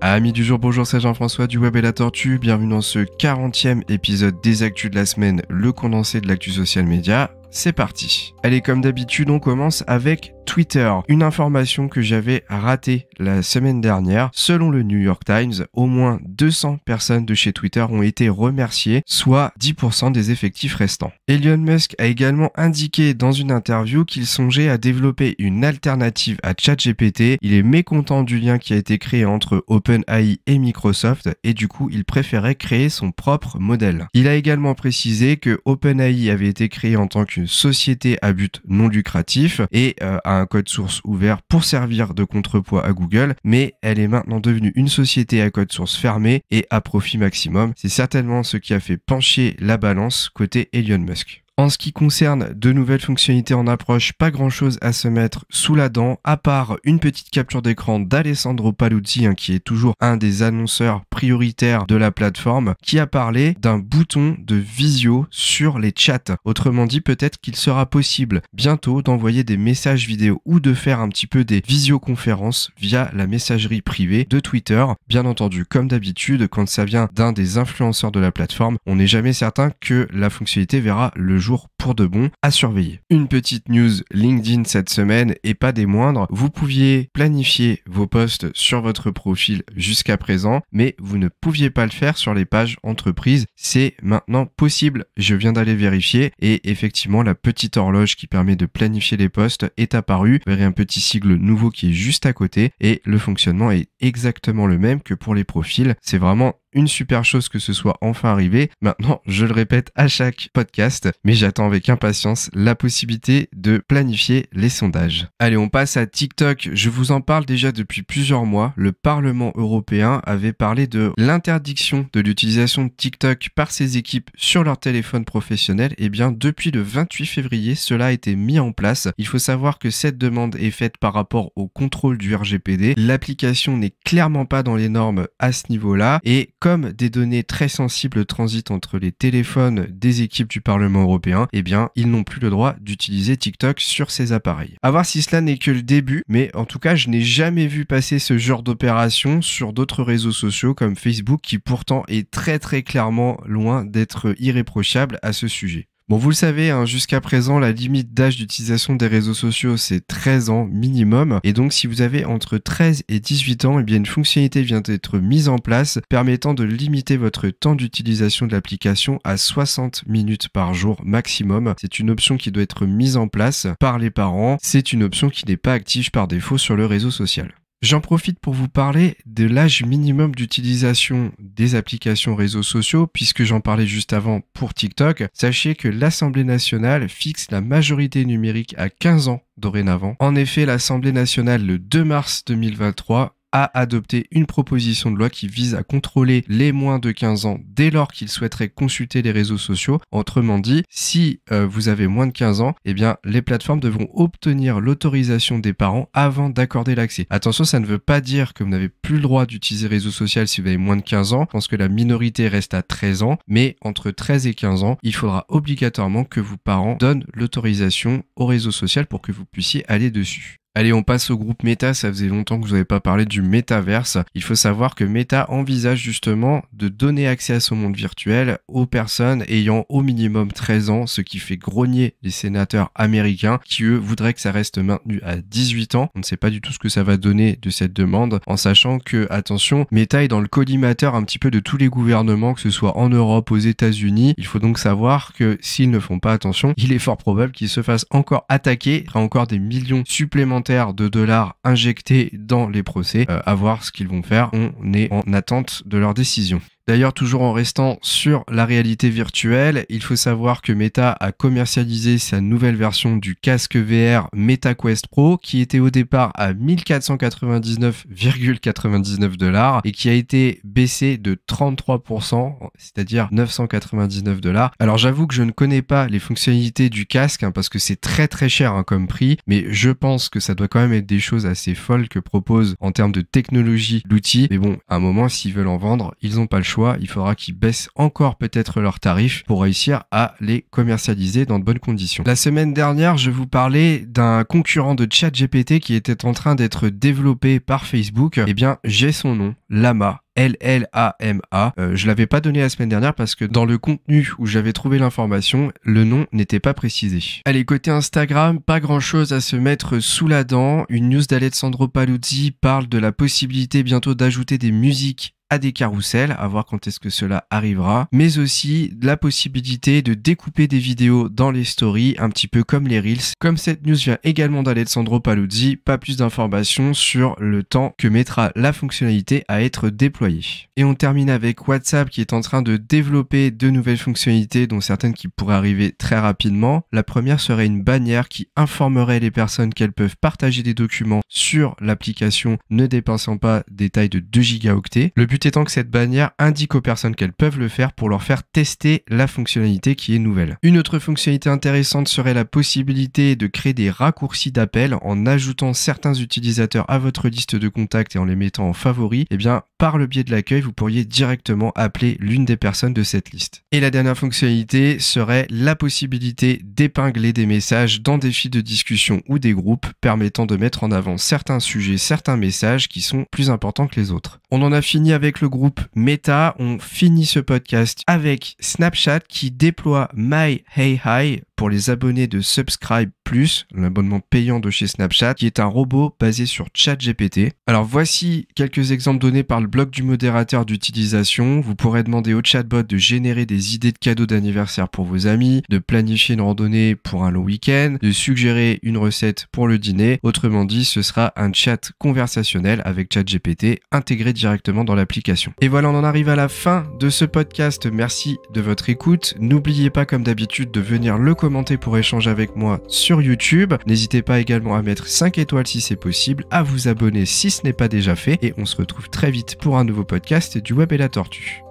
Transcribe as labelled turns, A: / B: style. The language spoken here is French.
A: Amis du jour, bonjour, c'est Jean-François du Web et la Tortue. Bienvenue dans ce 40e épisode des Actus de la semaine, le condensé de l'actu social média. C'est parti. Allez, comme d'habitude, on commence avec Twitter. Une information que j'avais ratée la semaine dernière. Selon le New York Times, au moins 200 personnes de chez Twitter ont été remerciées, soit 10% des effectifs restants. Elon Musk a également indiqué dans une interview qu'il songeait à développer une alternative à ChatGPT. Il est mécontent du lien qui a été créé entre OpenAI et Microsoft et du coup, il préférait créer son propre modèle. Il a également précisé que OpenAI avait été créé en tant qu'une société à but non lucratif et a un code source ouvert pour servir de contrepoids à Google, mais elle est maintenant devenue une société à code source fermé et à profit maximum. C'est certainement ce qui a fait pencher la balance côté Elon Musk. En ce qui concerne de nouvelles fonctionnalités en approche, pas grand chose à se mettre sous la dent, à part une petite capture d'écran d'Alessandro Paluzzi, qui est toujours un des annonceurs prioritaires de la plateforme, qui a parlé d'un bouton de visio sur les chats. Autrement dit, peut-être qu'il sera possible bientôt d'envoyer des messages vidéo ou de faire un petit peu des visioconférences via la messagerie privée de Twitter. Bien entendu, comme d'habitude, quand ça vient d'un des influenceurs de la plateforme, on n'est jamais certain que la fonctionnalité verra le jour pour de bon, à surveiller. Une petite news LinkedIn cette semaine et pas des moindres. Vous pouviez planifier vos posts sur votre profil jusqu'à présent, mais vous ne pouviez pas le faire sur les pages entreprises. C'est maintenant possible. Je viens d'aller vérifier et effectivement, la petite horloge qui permet de planifier les posts est apparue. Vous verrez un petit sigle nouveau qui est juste à côté et le fonctionnement est exactement le même que pour les profils. C'est vraiment une super chose que ce soit enfin arrivé. Maintenant, je le répète à chaque podcast, mais j'attends avec impatience la possibilité de planifier les sondages. Allez, on passe à TikTok. Je vous en parle déjà depuis plusieurs mois. Le Parlement européen avait parlé de l'interdiction de l'utilisation de TikTok par ses équipes sur leur téléphone professionnel. Et bien, depuis le 28 février, cela a été mis en place. Il faut savoir que cette demande est faite par rapport au contrôle du RGPD. L'application n'est clairement pas dans les normes à ce niveau-là et comme des données très sensibles transitent entre les téléphones des équipes du Parlement européen, eh bien, ils n'ont plus le droit d'utiliser TikTok sur ces appareils. À voir si cela n'est que le début, mais en tout cas, je n'ai jamais vu passer ce genre d'opération sur d'autres réseaux sociaux comme Facebook, qui pourtant est très clairement loin d'être irréprochable à ce sujet. Bon, vous le savez, jusqu'à présent, la limite d'âge d'utilisation des réseaux sociaux, c'est 13 ans minimum. Et donc, si vous avez entre 13 et 18 ans, eh bien, une fonctionnalité vient d'être mise en place permettant de limiter votre temps d'utilisation de l'application à 60 minutes par jour maximum. C'est une option qui doit être mise en place par les parents. C'est une option qui n'est pas active par défaut sur le réseau social. J'en profite pour vous parler de l'âge minimum d'utilisation des applications réseaux sociaux, puisque j'en parlais juste avant pour TikTok. Sachez que l'Assemblée nationale fixe la majorité numérique à 15 ans dorénavant. En effet, l'Assemblée nationale, le 2 mars 2023, a adopté une proposition de loi qui vise à contrôler les moins de 15 ans dès lors qu'ils souhaiteraient consulter les réseaux sociaux. Autrement dit, si vous avez moins de 15 ans, eh bien, les plateformes devront obtenir l'autorisation des parents avant d'accorder l'accès. Attention, ça ne veut pas dire que vous n'avez plus le droit d'utiliser réseau social si vous avez moins de 15 ans. Je pense que la minorité reste à 13 ans, mais entre 13 et 15 ans, il faudra obligatoirement que vos parents donnent l'autorisation au réseau social pour que vous puissiez aller dessus. Allez, on passe au groupe Meta. Ça faisait longtemps que vous n'avez pas parlé du métaverse. Il faut savoir que Meta envisage justement de donner accès à son monde virtuel aux personnes ayant au minimum 13 ans, ce qui fait grogner les sénateurs américains qui, eux, voudraient que ça reste maintenu à 18 ans. On ne sait pas du tout ce que ça va donner de cette demande, en sachant que, attention, Meta est dans le collimateur un petit peu de tous les gouvernements, que ce soit en Europe, aux États-Unis. Il faut donc savoir que s'ils ne font pas attention, il est fort probable qu'ils se fassent encore attaquer. Il y aura encore des millions supplémentaires de dollars injectés dans les procès. À voir ce qu'ils vont faire. On est en attente de leur décision. D'ailleurs, toujours en restant sur la réalité virtuelle, il faut savoir que Meta a commercialisé sa nouvelle version du casque VR MetaQuest Pro qui était au départ à 1499,99 $ et qui a été baissé de 33%, c'est-à-dire 999 $. Alors j'avoue que je ne connais pas les fonctionnalités du casque parce que c'est très cher comme prix, mais je pense que ça doit quand même être des choses assez folles que propose en termes de technologie l'outil. Mais bon, à un moment, s'ils veulent en vendre, ils n'ont pas le choix. choix, il faudra qu'ils baissent encore peut-être leurs tarifs pour réussir à les commercialiser dans de bonnes conditions. La semaine dernière, je vous parlais d'un concurrent de ChatGPT qui était en train d'être développé par Facebook. Eh bien, j'ai son nom, Llama. L-L-A-M-A. Je l'avais pas donné la semaine dernière parce que dans le contenu où j'avais trouvé l'information, le nom n'était pas précisé. Allez, côté Instagram, pas grand chose à se mettre sous la dent. Une news d'Alessandro Paluzzi parle de la possibilité bientôt d'ajouter des musiques à des carousels, à voir quand est-ce que cela arrivera, mais aussi la possibilité de découper des vidéos dans les stories, un petit peu comme les Reels. Comme cette news vient également d'Alessandro Paluzzi, pas plus d'informations sur le temps que mettra la fonctionnalité à être déployée. Et on termine avec WhatsApp qui est en train de développer de nouvelles fonctionnalités, dont certaines qui pourraient arriver très rapidement. La première serait une bannière qui informerait les personnes qu'elles peuvent partager des documents sur l'application ne dépassant pas des tailles de 2 gigaoctets. Le but étant que cette bannière indique aux personnes qu'elles peuvent le faire pour leur faire tester la fonctionnalité qui est nouvelle. Une autre fonctionnalité intéressante serait la possibilité de créer des raccourcis d'appel en ajoutant certains utilisateurs à votre liste de contacts et en les mettant en favoris. Eh bien, par le biais de l'accueil, vous pourriez directement appeler l'une des personnes de cette liste. Et la dernière fonctionnalité serait la possibilité d'épingler des messages dans des fils de discussion ou des groupes permettant de mettre en avant certains sujets, certains messages qui sont plus importants que les autres. On en a fini avec le groupe Meta. On finit ce podcast avec Snapchat qui déploie My Hey Hi pour les abonnés de Subscribe Plus, l'abonnement payant de chez Snapchat, qui est un robot basé sur ChatGPT. Alors voici quelques exemples donnés par le blog du modérateur d'utilisation. Vous pourrez demander au chatbot de générer des idées de cadeaux d'anniversaire pour vos amis, de planifier une randonnée pour un long week-end, de suggérer une recette pour le dîner. Autrement dit, ce sera un chat conversationnel avec ChatGPT intégré directement dans l'application. Et voilà, on en arrive à la fin de ce podcast. Merci de votre écoute. N'oubliez pas, comme d'habitude, de venir le commenter pour échanger avec moi sur YouTube. N'hésitez pas également à mettre 5 étoiles si c'est possible, à vous abonner si ce n'est pas déjà fait, et on se retrouve très vite pour un nouveau podcast du Web et la Tortue.